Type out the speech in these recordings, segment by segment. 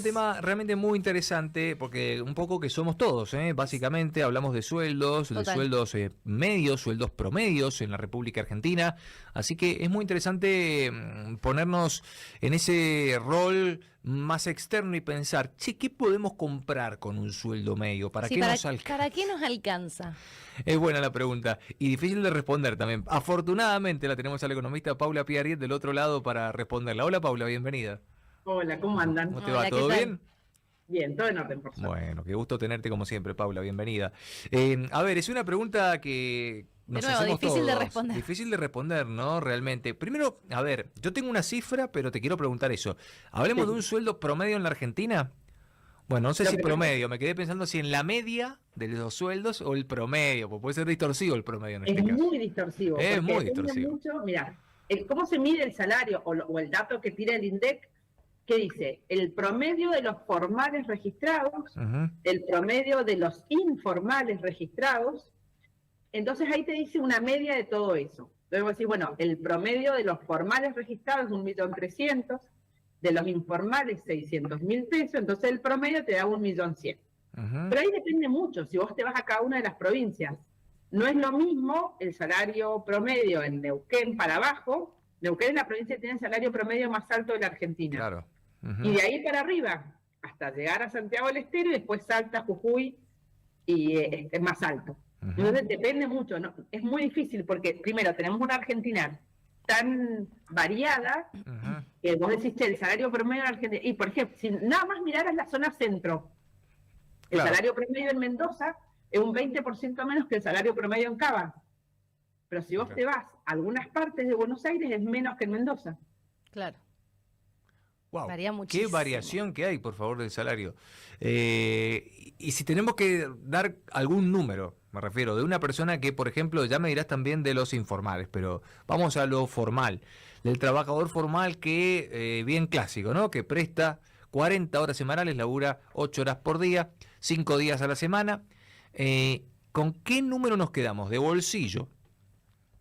tema realmente muy interesante porque un poco que somos todos, básicamente hablamos de sueldos, de Total. sueldos medios, sueldos promedios en la República Argentina, así que es muy interesante ponernos en ese rol más externo y pensar, che, ¿qué podemos comprar con un sueldo medio? ¿Para Sí, qué nos alcanza? ¿para qué nos alcanza? Es buena la pregunta y difícil de responder también. Afortunadamente la tenemos a la economista Paula Piariet del otro lado para responderla. Hola Paula, bienvenida. Hola, ¿cómo andan? ¿Cómo te va? Hola, ¿qué ¿Todo tal? bien? Bien, todo en orden, por suerte. Bueno, qué gusto tenerte como siempre, Paula, bienvenida. A ver, es una pregunta que De nos nuevo, hacemos difícil de todos. responder. Difícil de responder, ¿no? Realmente. Primero, a ver, yo tengo una cifra, pero te quiero preguntar eso. ¿Hablemos de un Sí. sueldo promedio en la Argentina? Bueno, no sé Lo si que promedio, me quedé pensando si en la media de los sueldos o el promedio, pues puede ser distorsivo el promedio en Es este caso. muy distorsivo, Es porque muy depende distorsivo. mucho, mira, cómo se mide el salario o el dato que tira el INDEC, que dice el promedio de los formales registrados, Ujú. el promedio de los informales registrados, entonces ahí te dice una media de todo eso. Luego decir, bueno, el promedio de los formales registrados es 1.300.000, de los informales 600.000 pesos, entonces el promedio te da 1.100.000. Ujú. Pero ahí depende mucho, si vos te vas a cada una de las provincias. No es lo mismo el salario promedio en Neuquén para abajo. Neuquén es la provincia que tiene el salario promedio más alto de la Argentina. Claro. Y Ujú. de ahí para arriba, hasta llegar a Santiago del Estero y después salta a Jujuy y es más alto. Ujú. Entonces depende mucho, ¿no? Es muy difícil porque primero tenemos una Argentina tan variada Ujú. que vos decís que el salario promedio en Argentina, y por ejemplo, si nada más miraras la zona centro, el Claro. salario promedio en Mendoza es un 20% menos que el salario promedio en Cava. Pero si vos Claro. te vas a algunas partes de Buenos Aires es menos que en Mendoza. Claro, Wow, varía qué muchísimo. variación que hay, por favor, del salario. Y si tenemos que dar algún número, me refiero, de una persona que, por ejemplo, ya me dirás también de los informales, pero vamos a lo formal, del trabajador formal que, bien clásico, ¿no? Que presta 40 horas semanales, labura 8 horas por día, 5 días a la semana. ¿Con qué número nos quedamos? De bolsillo.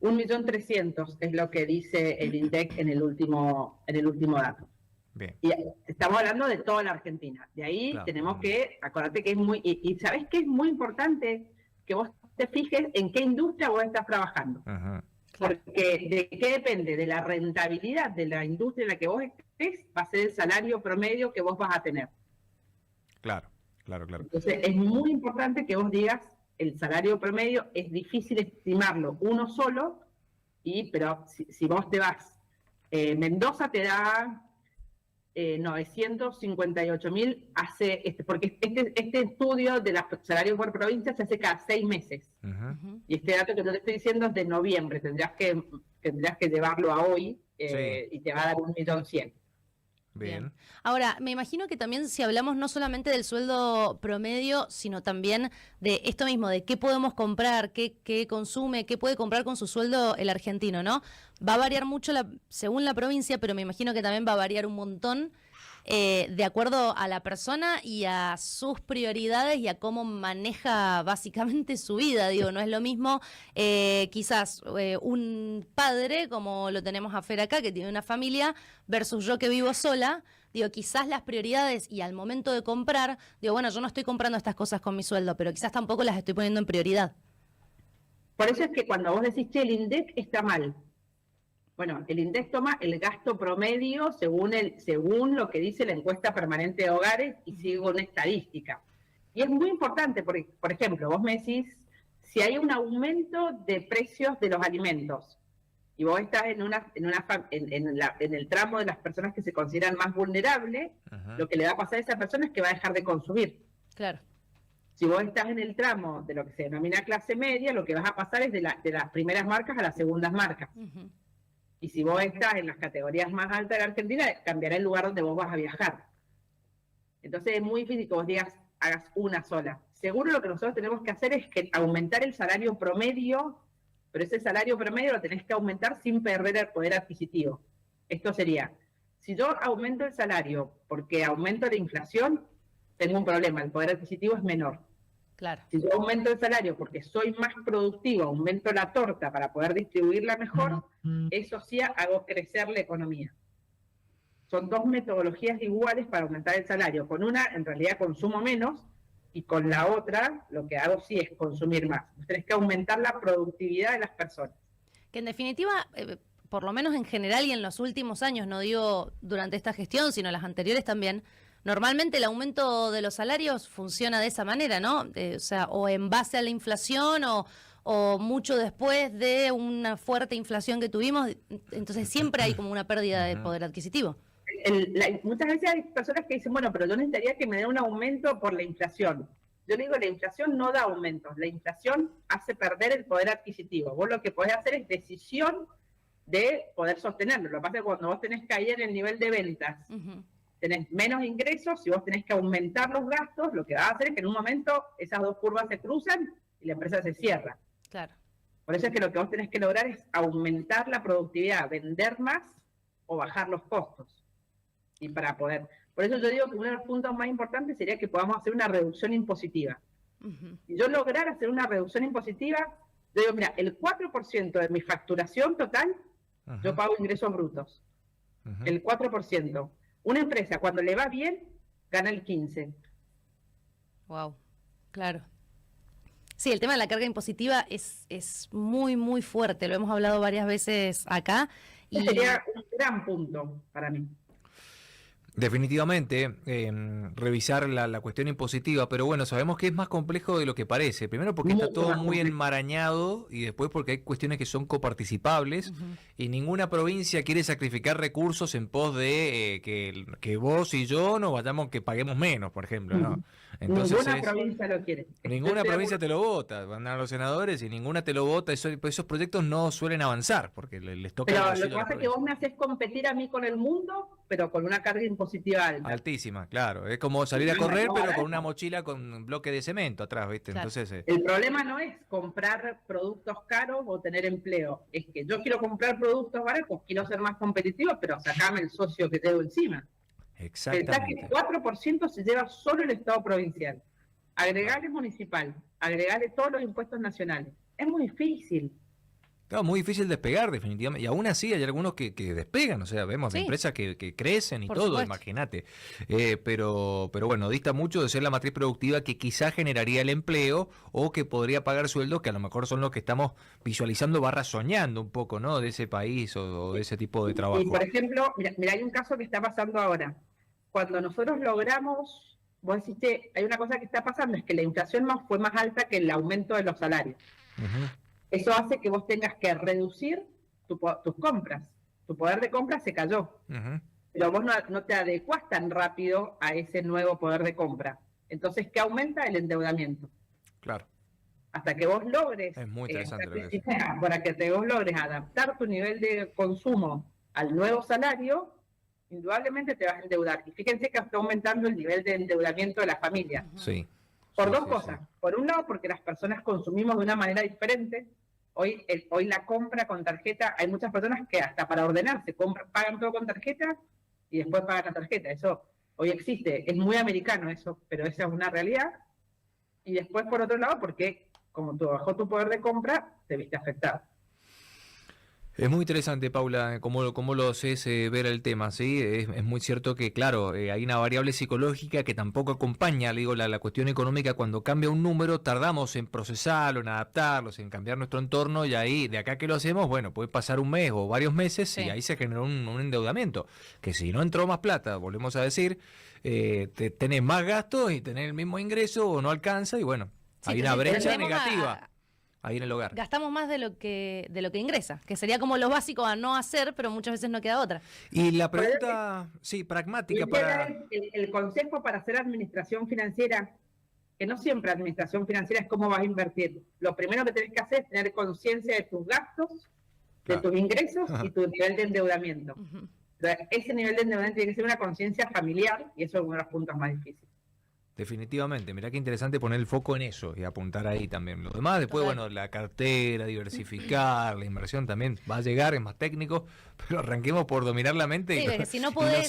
1.300.000 es lo que dice el INDEC en el último dato. Bien, Y estamos hablando de toda la Argentina. De ahí claro. tenemos que, acordate que es muy, y ¿sabés qué es muy importante? Que vos te fijes en qué industria vos estás trabajando. Ajá. Claro. Porque ¿de qué depende? De la rentabilidad de la industria en la que vos estés, va a ser el salario promedio que vos vas a tener. Claro, claro, claro. Entonces es muy importante que vos digas el salario promedio, es difícil estimarlo uno solo, pero si vos te vas, Mendoza te da 958.000 porque este estudio de los salarios por provincia se hace cada 6 meses. Ajá. Ujú. Y este dato que yo te estoy diciendo es de noviembre, tendrás que llevarlo a hoy Sí. y te va a dar 1.100.000. Bien. Ahora, me imagino que también si hablamos no solamente del sueldo promedio, sino también de esto mismo, de qué podemos comprar, qué consume, qué puede comprar con su sueldo el argentino, ¿no? Va a variar mucho según la provincia, pero me imagino que también va a variar un montón de acuerdo a la persona y a sus prioridades y a cómo maneja básicamente su vida. Digo, no es lo mismo quizás un padre, como lo tenemos a Fer acá, que tiene una familia, versus yo que vivo sola. Digo, quizás las prioridades y al momento de comprar, digo, bueno, yo no estoy comprando estas cosas con mi sueldo, pero quizás tampoco las estoy poniendo en prioridad. Por eso es que cuando vos decís que el INDEC está mal, bueno, el INDEC toma el gasto promedio según lo que dice la encuesta permanente de hogares y sigue una estadística. Y es muy importante, porque, por ejemplo, vos me decís, si hay un aumento de precios de los alimentos y vos estás en el tramo de las personas que se consideran más vulnerables, Ajá. lo que le va a pasar a esa persona es que va a dejar de consumir. Claro. Si vos estás en el tramo de lo que se denomina clase media, lo que vas a pasar es de las primeras marcas a las segundas marcas. Ujú. Y si vos estás en las categorías más altas de la Argentina, cambiará el lugar donde vos vas a viajar. Entonces es muy difícil que vos hagas una sola. Seguro lo que nosotros tenemos que hacer es que aumentar el salario promedio, pero ese salario promedio lo tenés que aumentar sin perder el poder adquisitivo. Esto sería, si yo aumento el salario porque aumento la inflación, tengo un problema, el poder adquisitivo es menor. Claro. Si yo aumento el salario porque soy más productivo, aumento la torta para poder distribuirla mejor, eso sí hago crecer la economía. son dos metodologías iguales para aumentar el salario. Con una, en realidad, consumo menos, y con la otra, lo que hago sí es consumir más. Tenés que aumentar la productividad de las personas. Que en definitiva, por lo menos en general y en los últimos años, no digo durante esta gestión, sino las anteriores también, normalmente el aumento de los salarios funciona de esa manera, ¿no? O sea, o en base a la inflación o mucho después de una fuerte inflación que tuvimos, entonces siempre hay como una pérdida de poder adquisitivo. Muchas veces hay personas que dicen, bueno, pero yo necesitaría que me dé un aumento por la inflación. Yo le digo, la inflación no da aumentos, la inflación hace perder el poder adquisitivo. Vos lo que podés hacer es decisión de poder sostenerlo. Lo que pasa es que cuando vos tenés caída en el nivel de ventas, tenés menos ingresos, y vos tenés que aumentar los gastos, lo que va a hacer es que en un momento esas dos curvas se cruzan y la empresa se cierra. Claro. Por eso es que lo que vos tenés que lograr es aumentar la productividad, vender más o bajar los costos. Y para poder... Por eso yo digo que uno de los puntos más importantes sería que podamos hacer una reducción impositiva. Si yo lograr hacer una reducción impositiva, yo digo, mira, el 4% de mi facturación total, yo pago ingresos brutos. El 4%. Una empresa, cuando le va bien, gana el 15%. Wow, claro. Sí, el tema de la carga impositiva es muy, muy fuerte. Lo hemos hablado varias veces acá. Ese sería un gran punto para mí. Definitivamente, revisar la cuestión impositiva, pero bueno, sabemos que es más complejo de lo que parece. Primero porque está todo muy enmarañado, y después porque hay cuestiones que son coparticipables, y ninguna provincia quiere sacrificar recursos en pos de que vos y yo nos vayamos, que paguemos menos, por ejemplo, ¿no? Entonces, ninguna provincia lo quiere. Ninguna provincia te lo vota, van a los senadores y ninguna te lo vota. Esos proyectos no suelen avanzar porque les toca. Pero lo que pasa es que vos me haces competir a mí con el mundo, pero con una carga impositiva alta. Altísima, claro. Es como salir a correr, pero con una mochila con un bloque de cemento atrás, ¿viste? Claro. Entonces, el problema no es comprar productos caros o tener empleo. Es que yo quiero comprar productos baratos, quiero ser más competitivo, pero sacame el socio que tengo encima. Pensá que el 4% se lleva solo el Estado provincial. Agregarle municipal, agregarle todos los impuestos nacionales. Es muy difícil. Claro, muy difícil despegar, definitivamente. Y aún así hay algunos que despegan, o sea, vemos empresas que crecen y por todo, supuesto. Imagínate. Pero bueno, dista mucho de ser la matriz productiva que quizás generaría el empleo o que podría pagar sueldos que a lo mejor son los que estamos visualizando, soñando un poco, ¿no? De ese país o de ese tipo de trabajo. Y por ejemplo, mira, hay un caso que está pasando ahora. Cuando nosotros logramos, vos decís, hay una cosa que está pasando, es que la inflación fue más alta que el aumento de los salarios. Eso hace que vos tengas que reducir tus compras. Tu poder de compra se cayó. Pero vos no te adecuás tan rápido a ese nuevo poder de compra. Entonces, ¿qué aumenta? El endeudamiento. Claro. Hasta que vos logres... Es muy interesante lo que decís. Para que vos logres adaptar tu nivel de consumo al nuevo salario, indudablemente te vas a endeudar. Y fíjense que está aumentando el nivel de endeudamiento de la familia. Sí. Por dos cosas. Sí. Por un lado, porque las personas consumimos de una manera diferente. Hoy la compra con tarjeta, hay muchas personas que hasta para ordenarse pagan todo con tarjeta y después pagan la tarjeta. Eso hoy existe. Es muy americano eso, pero esa es una realidad. Y después, por otro lado, porque como bajó tu poder de compra, te viste afectado. Es muy interesante, Paula, cómo lo haces ver el tema, ¿sí? Es muy cierto que, claro, hay una variable psicológica que tampoco acompaña, digo, la cuestión económica. Cuando cambia un número, tardamos en procesarlo, en adaptarlos, en cambiar nuestro entorno, y ahí, de acá que lo hacemos, bueno, puede pasar un mes o varios meses, y ahí se generó un endeudamiento, que si no entró más plata, volvemos a decir, tenés más gastos y tenés el mismo ingreso o no alcanza, y bueno, hay una brecha negativa. Ahí en el hogar. Gastamos más de lo que ingresa, que sería como lo básico a no hacer, pero muchas veces no queda otra. Y la pregunta, pragmática para... El consejo para hacer administración financiera, que no siempre administración financiera es cómo vas a invertir. Lo primero que tenés que hacer es tener conciencia de tus gastos, de tus ingresos y tu nivel de endeudamiento. Ese nivel de endeudamiento tiene que ser una conciencia familiar, y eso es uno de los puntos más difíciles. Definitivamente, mirá qué interesante poner el foco en eso y apuntar ahí también. Lo demás, después, bueno, la cartera, diversificar, la inversión también va a llegar, es más técnico, pero arranquemos por dominar la mente y si no podés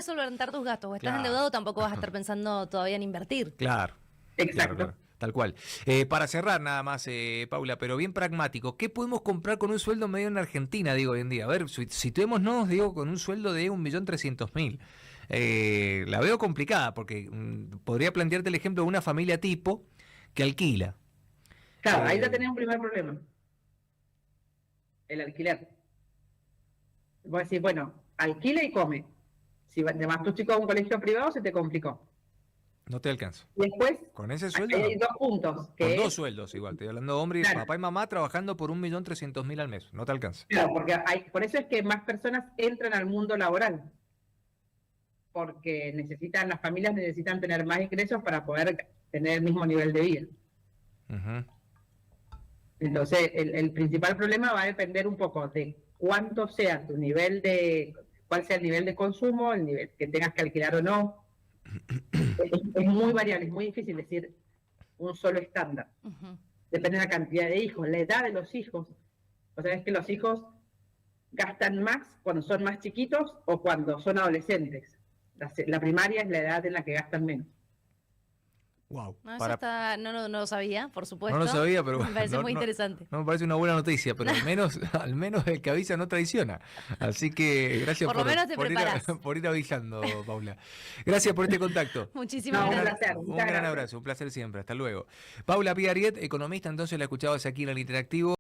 solventar tus gastos o estás endeudado, tampoco vas a estar pensando todavía en invertir. Claro. Exacto. Claro. Tal cual. Para cerrar nada más, Paula, pero bien pragmático, ¿qué podemos comprar con un sueldo medio en Argentina, digo, hoy en día? A ver, situémonos, digo, con un sueldo de 1.300.000. La veo complicada porque podría plantearte el ejemplo de una familia tipo que alquila. Claro, ahí ya tenés un primer problema. El alquiler. Vos decís, bueno, alquila y come. Si además tus chicos a un colegio privado, se te complicó. No te alcanza. Y después, Con ese sueldo, hay no. dos puntos. Con Que dos es, sueldos igual. Estoy hablando de hombre y claro, papá y mamá trabajando por 1.300.000 al mes. No te alcanza. claro, porque por eso es que más personas entran al mundo laboral. Porque las familias necesitan tener más ingresos para poder tener el mismo nivel de vida. Ujú. Entonces, el principal problema va a depender un poco de cuánto sea tu nivel cuál sea el nivel de consumo, el nivel que tengas que alquilar o no. Es muy variable, es muy difícil decir un solo estándar. Ujú. Depende de la cantidad de hijos, la edad de los hijos. O sea, es que los hijos gastan más cuando son más chiquitos o cuando son adolescentes. La primaria es la edad en la que gastan menos. Wow. No, eso está, no lo sabía, por supuesto. No lo sabía, pero me parece muy interesante. no me parece una buena noticia, pero al menos el que avisa no traiciona. Así que gracias Por lo menos te preparás. por ir avisando, Paula. Gracias por este contacto. Muchísimas un gracias. placer. Un Muchas gran gracias. abrazo, un placer siempre. Hasta luego. Paula Piariet, economista, entonces la escuchabas aquí en el Interactivo.